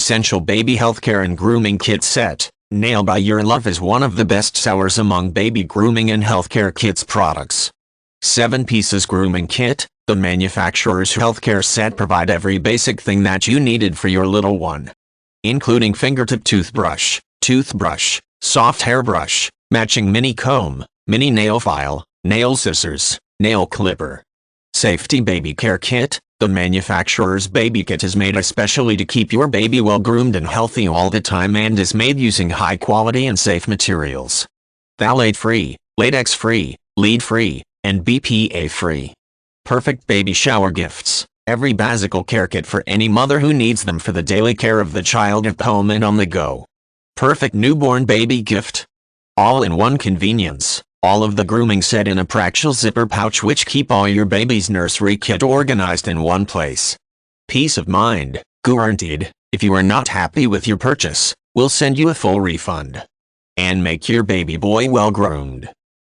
Essential Baby Healthcare and Grooming Kit Set. Nail by Your Love is one of the best sellers among baby grooming and healthcare kits products. 7 pieces grooming kit. The manufacturer's healthcare set provide every basic thing that you needed for your little one, including fingertip toothbrush, soft hairbrush, matching mini comb, mini nail file, nail scissors, nail clipper. Safety Baby Care Kit. The manufacturer's baby kit is made especially to keep your baby well groomed and healthy all the time and is made using high quality and safe materials. Phthalate-free, latex-free, lead-free, and BPA-free. Perfect baby shower gifts. Every basic care kit for any mother who needs them for the daily care of the child at home and on the go. Perfect newborn baby gift. All in one convenience. All of the grooming set in a practical zipper pouch which keep all your baby's nursery kit organized in one place. Peace of mind, guaranteed. If you are not happy with your purchase, we'll send you a full refund. And make your baby boy well groomed.